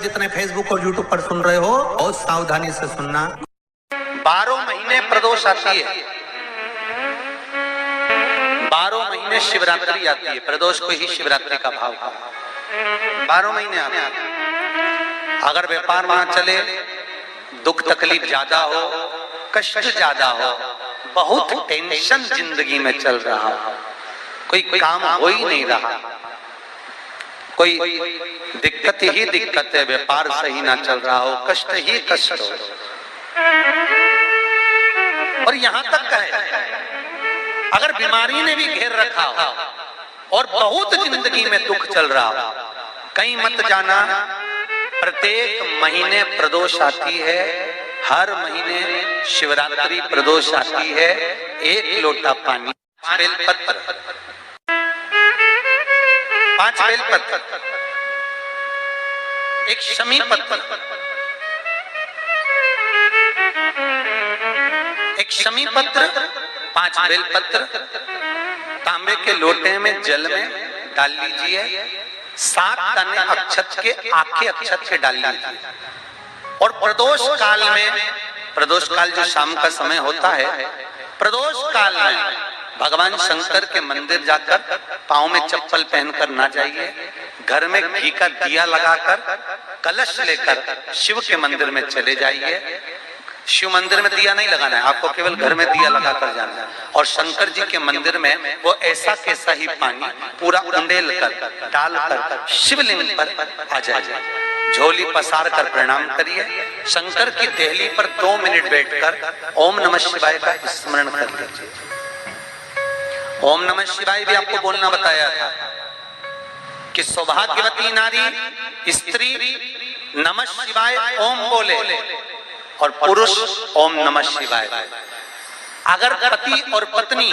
जितने फेसबुक और यूट्यूब पर सुन रहे हो बहुत सावधानी से सुनना। 12 महीने प्रदोष आती है, 12 महीने शिवरात्रि आती है। प्रदोष को ही शिवरात्रि का भाव कहा। 12 महीने आते हैं। अगर व्यापार वहां चले, दुख तकलीफ ज्यादा हो, कष्ट ज्यादा हो, बहुत टेंशन जिंदगी में चल रहा हो, कोई काम हो ही नहीं रहा, कोई दिक्कत ही दिक्कत है, व्यापार सही ना चल रहा हो, कष्ट ही कष्ट हो, और यहां तक है अगर बीमारी ने भी घेर रखा हो और बहुत जिंदगी में दुख चल रहा हो, कहीं मत जाना। प्रत्येक महीने प्रदोष आती है, हर महीने शिवरात्रि प्रदोष आती है। 1 लोटा पानी, 5 बेलपत्र, 5 बेलपत्र, एक शमी पत्र, एक शमी पत्र, 5 बेलपत्र तांबे के लोटे में जल में डाल लीजिए। 7 दाने अक्षत के, आखे अक्षत के डाल लीजिए। और प्रदोष काल में, प्रदोष काल जो शाम का समय होता है, प्रदोष काल में भगवान शंकर के मंदिर जाकर पांव में चप्पल पहनकर ना जाइए। घर में घी का दिया लगाकर कलश लेकर शिव के मंदिर में चले जाइए। शिव मंदिर में दिया नहीं लगाना है, आपको केवल घर में दिया लगाकर जाना है। और शंकर जी के मंदिर में वो ऐसा कैसा ही पानी पूरा उंडेल कर डालकर शिवलिंग पर आ जाए। झोली पसार कर प्रणाम करिए। शंकर की देहली पर 2 मिनट बैठकर ओम नमः शिवाय का स्मरण कर लीजिए। ओम नमः शिवाय भी आपको बोलना बताया था कि सौभाग्यवती नारी स्त्री नमः शिवाय ओम बोले और पुरुष ओम नमः शिवाय। अगर पति और पत्नी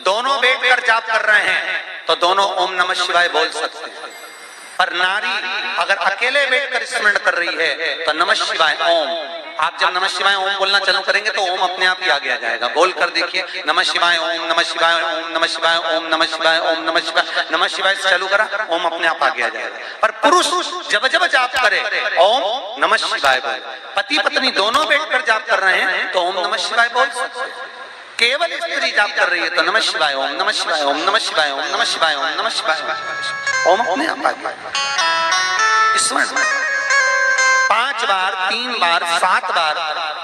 दोनों बैठकर जाप कर रहे हैं तो दोनों ओम नमः शिवाय बोल सकते हैं। पर नारी अगर अकेले बैठकर स्मरण कर रही है तो नमः शिवाय ओम। आप जब नमः शिवाय ओम बोलना चालू करेंगे तो ओम अपने आप ही आगे आ जाएगा। बोल कर देखिए, नमः शिवाय ओम, नमः शिवाय ओम, नमः शिवाय ओम, नमः शिवाय ओम, नमः शिवाय, नमः शिवाय से चालू करा, ओम अपने आप आगे आ जाएगा। पर पुरुष जब जब जाप करे ओम नमः शिवाय बोले। पति पत्नी दोनों बैठकर जाप कर रहे हैं तो ओम नमः शिवाय बोल सकते हैं। केवल स्त्री जाप कर रही है तो नमः शिवाय ओम, नमः शिवाय ओम, नमः शिवाय ओम, नमः शिवाय ओम, नमः शिवाय ओम अपने आप आगे। स्मरण 5 बार, 3 बार, 7 बार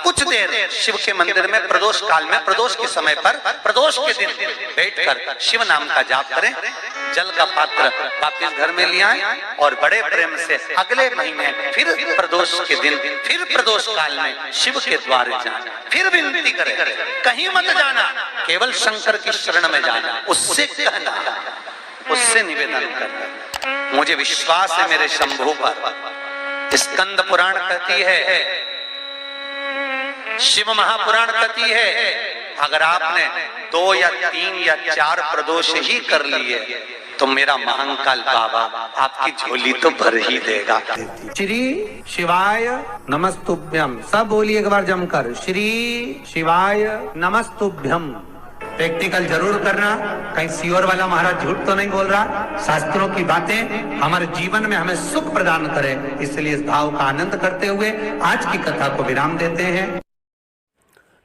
कुछ देर शिव के मंदिर में प्रदोष काल में, प्रदोष के समय पर, प्रदोष के दिन बैठकर शिव नाम का जाप करें। जल का पात्र वापिस घर में ले आए और बड़े प्रेम से अगले महीने फिर प्रदोष के दिन, फिर प्रदोष काल में शिव के द्वार जाना, फिर विनती करें। कहीं मत जाना, केवल शंकर की शरण में जाना, उससे कहना, उससे निवेदन करना, मुझे विश्वास है मेरे शंभू पर। स्कंद पुराण कहती है, शिव महापुराण कहती है, अगर आपने 2 या 3 या 4 प्रदोष ही कर लिए तो मेरा महाकाल बाबा आपकी झोली तो भर ही देगा। श्री शिवाय नमस्तुभ्यम, सब बोलिए एक बार जमकर, श्री शिवाय नमस्तुभ्यम। प्रैक्टिकल जरूर करना, कहीं सियोर वाला महाराज झूठ तो नहीं बोल रहा। शास्त्रों की बातें हमारे जीवन में हमें सुख प्रदान करें, इसलिए इस भाव का आनंद करते हुए आज की कथा को विराम देते हैं।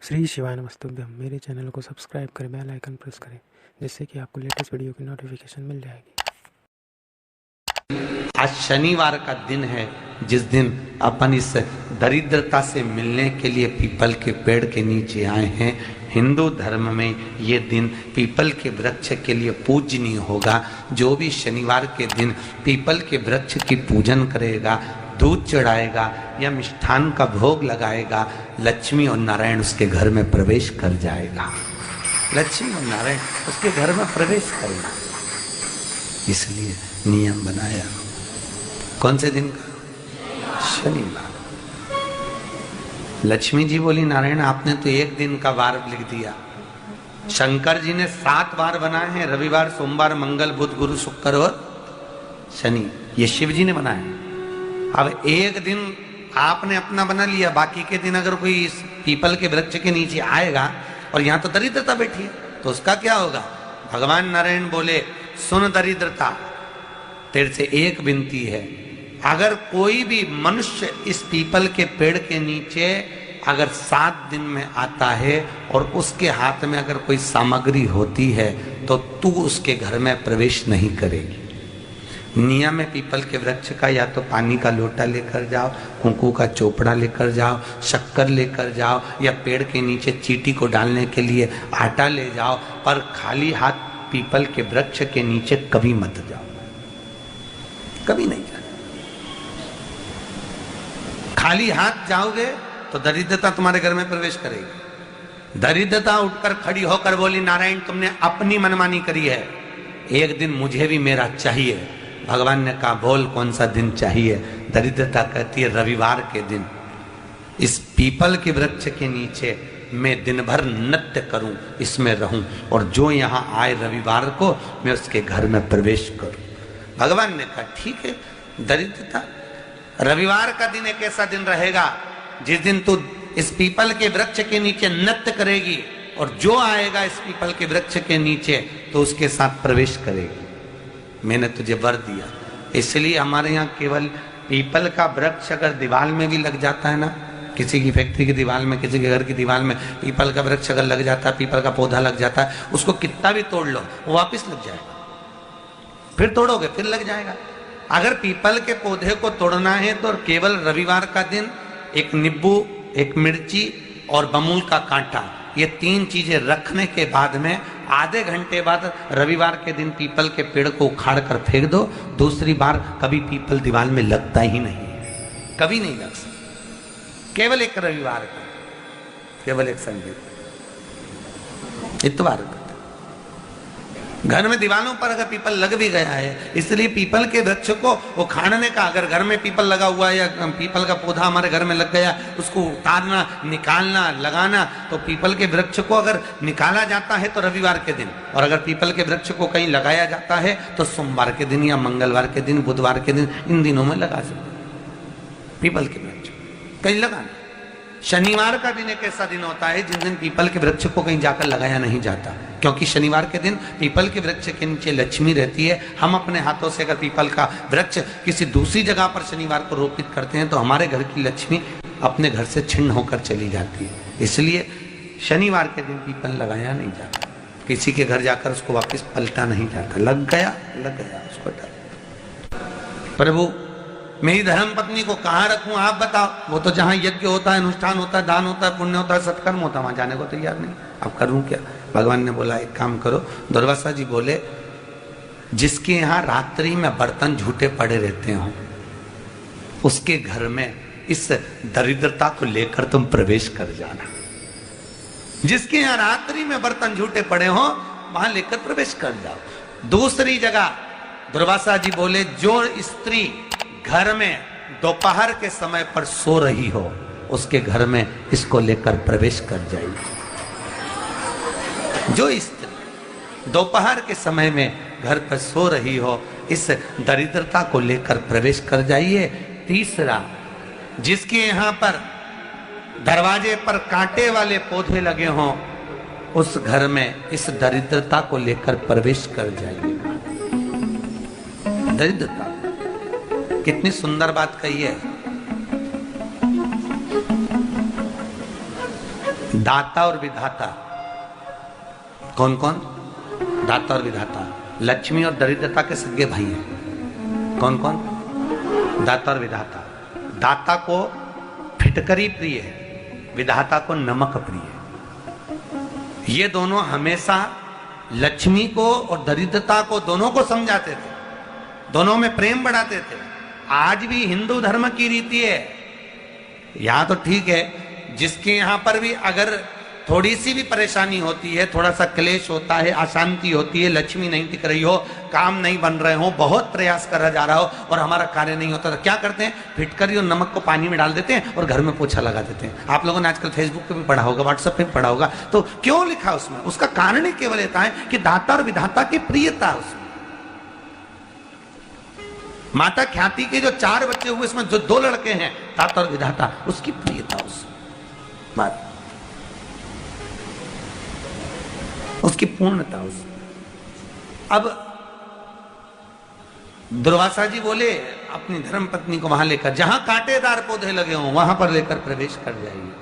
श्री शिवाय नमस्तुभ्यम। मेरे चैनल को सब्सक्राइब करें, बेल आइकन प्रेस करें, जिससे कि आपको लेटेस्ट वीडियो की नोटिफिकेशन मिल जाएगी। आज शनिवार का दिन है, जिस दिन अपन इस दरिद्रता से मिलने के लिए पीपल के पेड़ के नीचे आए हैं। हिंदू धर्म में ये दिन पीपल के वृक्ष के लिए पूजनीय होगा। जो भी शनिवार के दिन पीपल के वृक्ष की पूजन करेगा, दूध चढ़ाएगा या मिष्ठान का भोग लगाएगा, लक्ष्मी और नारायण उसके घर में प्रवेश कर जाएगा। लक्ष्मी और नारायण उसके घर में प्रवेश करना, इसलिए नियम बनाया। कौन से दिन का? शनिवार। लक्ष्मी जी बोली, नारायण आपने तो 1 दिन का वार लिख दिया। शंकर जी ने 7 वार बनाए हैं, रविवार, सोमवार, मंगल, बुध, गुरु, शुक्र और शनि। ये शिव जी ने बनाए। अब 1 दिन आपने अपना बना लिया, बाकी के दिन अगर कोई इस पीपल के वृक्ष के नीचे आएगा और यहाँ तो दरिद्रता बैठी है तो उसका क्या होगा? भगवान नारायण बोले, सुन दरिद्रता, तेरे से एक विनती है, अगर कोई भी मनुष्य इस पीपल के पेड़ के नीचे अगर 7 दिन में आता है और उसके हाथ में अगर कोई सामग्री होती है तो तू उसके घर में प्रवेश नहीं करेगी। नियम है पीपल के वृक्ष का, या तो पानी का लोटा लेकर जाओ, कुंकू का चोपड़ा लेकर जाओ, शक्कर लेकर जाओ, या पेड़ के नीचे चींटी को डालने के लिए आटा ले जाओ, पर खाली हाथ पीपल के वृक्ष के नीचे कभी मत जाओ, कभी नहीं जाओ। खाली हाथ जाओगे तो दरिद्रता तुम्हारे घर में प्रवेश करेगी। दरिद्रता उठकर खड़ी होकर बोली, नारायण तुमने अपनी मनमानी करी है, एक दिन मुझे भी मेरा चाहिए। भगवान ने कहा बोल कौन सा दिन चाहिए। दरिद्रता कहती है रविवार के दिन इस पीपल के वृक्ष के नीचे मैं दिन भर नृत्य करूं, इसमें रहूं, और जो यहां आए रविवार को मैं उसके घर में प्रवेश करूं। भगवान ने कहा ठीक है। दरिद्रता रविवार का दिन एक ऐसा दिन रहेगा जिस दिन तू इस पीपल के वृक्ष के नीचे नृत्य करेगी और जो आएगा इस पीपल के वृक्ष के नीचे तो उसके साथ प्रवेश करेगी। मैंने तुझे वर दिया। इसलिए हमारे यहाँ केवल पीपल का वृक्ष अगर दीवार में भी लग जाता है ना, किसी की फैक्ट्री की दीवार में, किसी के घर की दीवार में पीपल का वृक्ष अगर लग जाता है, पीपल का पौधा लग जाता है, उसको कितना भी तोड़ लो वो वापिस लग जाएगा। फिर तोड़ोगे फिर लग जाएगा। अगर पीपल के पौधे को तोड़ना है तो केवल रविवार का दिन एक नींबू, एक मिर्ची और बमूल का कांटा, ये 3 चीजें रखने के बाद में आधे घंटे बाद रविवार के दिन पीपल के पेड़ को उखाड़ कर फेंक दो। दूसरी बार कभी पीपल दीवार में लगता ही नहीं है, कभी नहीं लग सकता। केवल एक रविवार का, केवल एक संगीत, इतवार का। घर में दीवारों पर अगर पीपल लग भी गया है, इसलिए पीपल के वृक्ष को उखाड़ने का, अगर घर में पीपल लगा हुआ है या पीपल का पौधा हमारे घर में लग गया, उसको उतारना, निकालना, लगाना, तो पीपल के वृक्ष को अगर निकाला जाता है तो रविवार के दिन, और अगर पीपल के वृक्ष को कहीं लगाया जाता है तो सोमवार के दिन या मंगलवार के दिन, बुधवार के दिन, इन दिनों में लगा सकते पीपल के वृक्ष कहीं लगाना। शनिवार का दिन एक ऐसा दिन होता है जिस दिन पीपल के वृक्ष को कहीं जाकर लगाया नहीं जाता, क्योंकि शनिवार के दिन पीपल के वृक्ष के नीचे लक्ष्मी रहती है। हम अपने हाथों से अगर पीपल का वृक्ष किसी दूसरी जगह पर शनिवार को रोपित करते हैं तो हमारे घर की लक्ष्मी अपने घर से छिन्न होकर चली जाती है। इसलिए शनिवार के दिन पीपल लगाया नहीं जाता, किसी के घर जाकर उसको वापस पलटा नहीं जाता। लग गया उसको डाल। प्रभु मेरी धर्म पत्नी को कहाँ रखूं आप बताओ। वो तो जहां यज्ञ होता है, अनुष्ठान होता है, दान होता है, पुण्य होता है, सत्कर्म होता है, वहां जाने को तैयार नहीं। अब करूं क्या। भगवान ने बोला एक काम करो। दुर्वासा जी बोले जिसके यहाँ रात्रि में बर्तन झूठे पड़े रहते हो उसके घर में इस दरिद्रता को लेकर तुम प्रवेश कर जाना। जिसके यहाँ रात्रि में बर्तन झूठे पड़े हो वहां लेकर प्रवेश कर जाओ। दूसरी जगह दुर्वासा जी बोले जो स्त्री घर में दोपहर के समय पर सो रही हो उसके घर में इसको लेकर प्रवेश कर जाएगी। जो स्त्री दोपहर के समय में घर पर सो रही हो इस दरिद्रता को लेकर प्रवेश कर जाइए। तीसरा, जिसके यहाँ पर दरवाजे पर कांटे वाले पौधे लगे हों उस घर में इस दरिद्रता को लेकर प्रवेश कर जाइए। दरिद्रता कितनी सुंदर बात कही है। दाता और विधाता कौन कौन? दाता और विधाता। लक्ष्मी और दरिद्रता के सगे भाई हैं। कौन कौन? दाता और विधाता। दाता को फिटकरी प्रिय है, विधाता को नमक प्रिय है। ये दोनों हमेशा लक्ष्मी को और दरिद्रता को दोनों को समझाते थे, दोनों में प्रेम बढ़ाते थे। आज भी हिंदू धर्म की रीति है। यहां तो ठीक है, जिसके यहां पर भी अगर थोड़ी सी भी परेशानी होती है, थोड़ा सा क्लेश होता है, अशांति होती है, लक्ष्मी नहीं टिक रही हो, काम नहीं बन रहे हो, बहुत प्रयास करा जा रहा हो और हमारा कार्य नहीं होता, तो क्या करते हैं? फिटकरी और नमक को पानी में डाल देते हैं और घर में पोछा लगा देते हैं। आप लोगों ने आजकल फेसबुक पे भी पढ़ा होगा, व्हाट्सएप पे भी पढ़ा होगा। तो क्यों लिखा उसमें? उसका कारण ही केवल इतना है कि दाता और विधाता की प्रियता उसमें। माता ख्याति के जो 4 बच्चे हुए इसमें जो 2 लड़के हैं दाता और विधाता, उसकी प्रियता उसकी पूर्णता उसमें। अब दुर्वासा जी बोले अपनी धर्म पत्नी को वहां लेकर, जहां कांटेदार पौधे लगे हों वहां पर लेकर प्रवेश कर जाइए।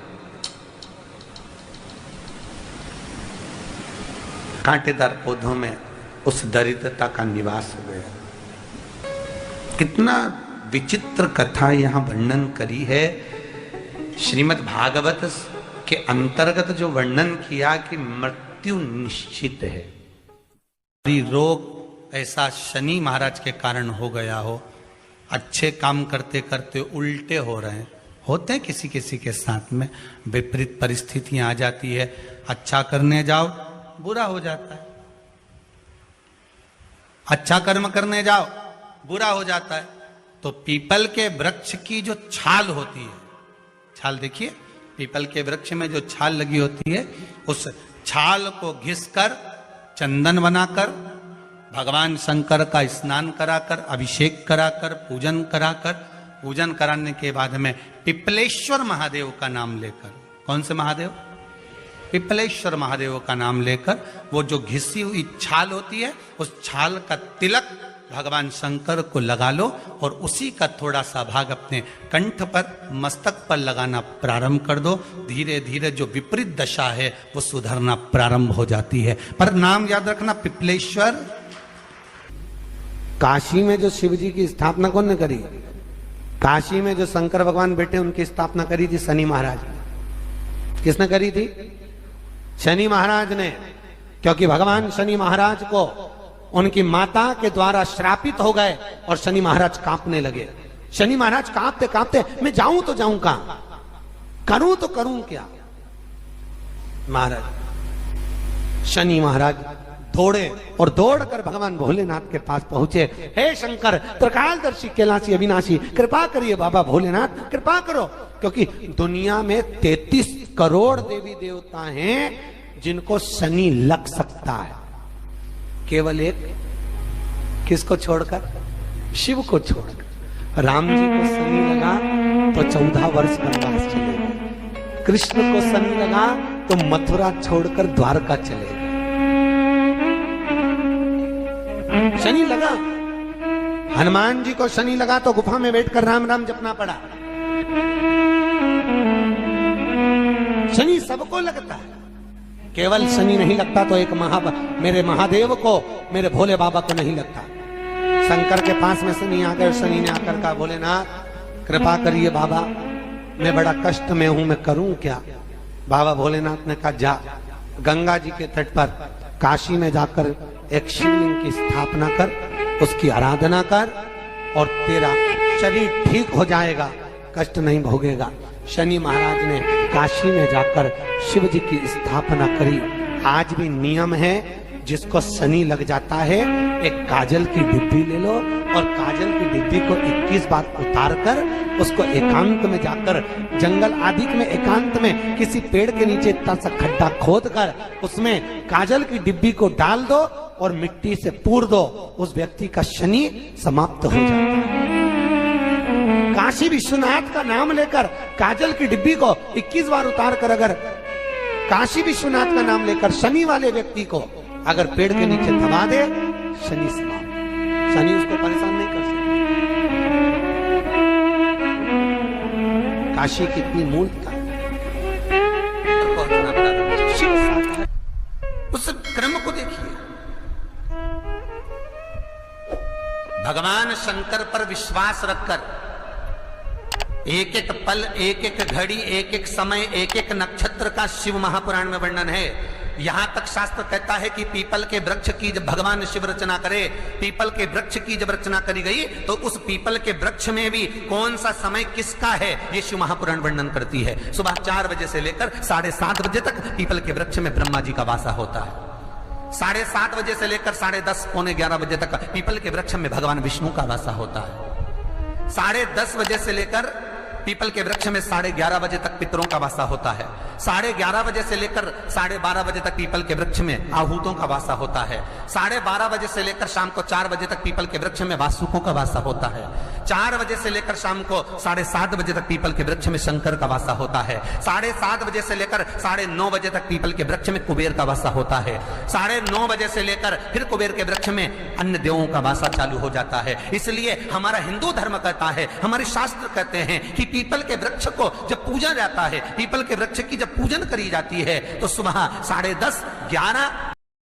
कांटेदार पौधों में उस दरिद्रता का निवास हो गया। कितना विचित्र कथा यहां वर्णन करी है। श्रीमद् भागवत के अंतर्गत जो वर्णन किया कि मृत्यु निश्चित है। रोग ऐसा शनि महाराज के कारण हो गया हो, अच्छे काम करते करते उल्टे हो रहे हैं, होते हैं किसी किसी के साथ में, विपरीत परिस्थितियां आ जाती है। अच्छा करने जाओ बुरा हो जाता है, अच्छा कर्म करने जाओ बुरा हो जाता है। तो पीपल के वृक्ष की जो छाल होती है, छाल देखिए, पीपल के वृक्ष में जो छाल लगी होती है, उस छाल को घिसकर चंदन बनाकर भगवान शंकर का स्नान कराकर, अभिषेक कराकर, पूजन कराकर, पूजन कराने के बाद में पिपलेश्वर महादेव का नाम लेकर, कौन से महादेव? पिपलेश्वर महादेव का नाम लेकर वो जो घिसी हुई छाल होती है, उस छाल का तिलक भगवान शंकर को लगा लो और उसी का थोड़ा सा भाग अपने कंठ पर, मस्तक पर लगाना प्रारंभ कर दो। धीरे धीरे जो विपरीत दशा है वो सुधरना प्रारंभ हो जाती है। पर नाम याद रखना, पिपलेश्वर। काशी में जो शिव जी की स्थापना कौन ने करी? काशी में जो शंकर भगवान बैठे उनकी स्थापना करी थी शनि महाराज ने। किसने करी थी? शनि महाराज ने। क्योंकि भगवान शनि महाराज को उनकी माता के द्वारा श्रापित हो गए और शनि महाराज कांपने लगे। शनि महाराज कांपते कांपते, मैं जाऊं तो जाऊं कहां, करूं तो करूं क्या? महाराज, शनि महाराज दौड़े और दौड़कर भगवान भोलेनाथ के पास पहुंचे। हे शंकर, त्रिकालदर्शी, कैलाशी, अविनाशी, कृपा करिए बाबा भोलेनाथ, कृपा करो। क्योंकि दुनिया में 33 करोड़ देवी देवता हैं जिनको शनि लग सकता है, केवल एक, किसको छोड़कर? शिव को छोड़कर। राम जी को शनि लगा तो 14 वर्ष वनवास चले गए। कृष्ण को शनि लगा तो मथुरा छोड़कर द्वारका चले गए। शनि लगा। हनुमान जी को शनि लगा तो गुफा में बैठकर राम राम जपना पड़ा। शनि सबको लगता है, केवल शनि नहीं लगता तो एक मेरे महादेव को, मेरे भोले बाबा को नहीं लगता। शंकर के पास में शनि आ गए। शनि ने आकर कहा, भोलेनाथ कृपा करिए बाबा, मैं बड़ा कष्ट में हूं, मैं करूं क्या? बाबा भोलेनाथ ने कहा, जा गंगा जी के तट पर काशी में जाकर एक शिवलिंग की स्थापना कर, उसकी आराधना कर और तेरा शरीर ठीक हो जाएगा, कष्ट नहीं भोगेगा। शनि महाराज ने काशी में जाकर शिव जी की स्थापना करी। आज भी नियम है, जिसको शनि लग जाता है एक काजल की डिब्बी ले लो और काजल की डिब्बी को 21 बार उतार कर उसको एकांत में जाकर, जंगल आदि में एकांत में किसी पेड़ के नीचे इतना सा खड्डा खोद कर उसमें काजल की डिब्बी को डाल दो और मिट्टी से पूर दो, उस व्यक्ति का शनि समाप्त हो जाता है। काशी विश्वनाथ का नाम लेकर काजल की डिब्बी को 21 बार उतार कर अगर काशी विश्वनाथ का नाम लेकर शनि वाले व्यक्ति को अगर पेड़ के नीचे दबा दे, शनि समाप्त, शनि उसको परेशान नहीं कर सकता। काशी कितनी मूलता उस क्रम को देखिए। भगवान शंकर पर विश्वास रखकर एक एक पल, एक एक घड़ी, एक एक समय, एक एक नक्षत्र का शिव महापुराण में वर्णन है। यहां तक शास्त्र कहता है कि पीपल के वृक्ष की जब भगवान शिव रचना करे, पीपल के वृक्ष की जब रचना करी गई तो उस पीपल के वृक्ष में भी कौन सा समय किसका है, ये शिव महापुराण वर्णन करती है। सुबह 4 बजे से लेकर 7:30 बजे तक पीपल के वृक्ष में ब्रह्मा जी का वासा होता है। 7:30 बजे से लेकर 10:30 पौने 11 बजे तक पीपल के वृक्ष में भगवान विष्णु का वासा होता है। 10:30 बजे से लेकर पीपल के वृक्ष में 11:30 बजे तक पितरों का वासा होता है। 11:30 बजे से लेकर 12:30 बजे तक पीपल के वृक्ष में आहूतों का वासा होता है। 12:30 बजे से लेकर शाम को 4 बजे तक पीपल के वृक्ष में वासुकों का वासा होता है। 4 बजे से लेकर शाम को 7:30 बजे तक पीपल के वृक्ष में शंकर का वासा होता है। 7:30 बजे से लेकर 9:30 बजे तक पीपल के वृक्ष में कुबेर का वासा होता है। 9:30 बजे से लेकर फिर कुबेर के वृक्ष में अन्य देवों का वासा चालू हो जाता है। इसलिए हमारा हिंदू धर्म कहता है, हमारे शास्त्र कहते हैं कि पीपल के वृक्ष को जब पूजा जाता है, पीपल के वृक्ष की जब पूजन करी जाती है तो सुबह 10:30, 11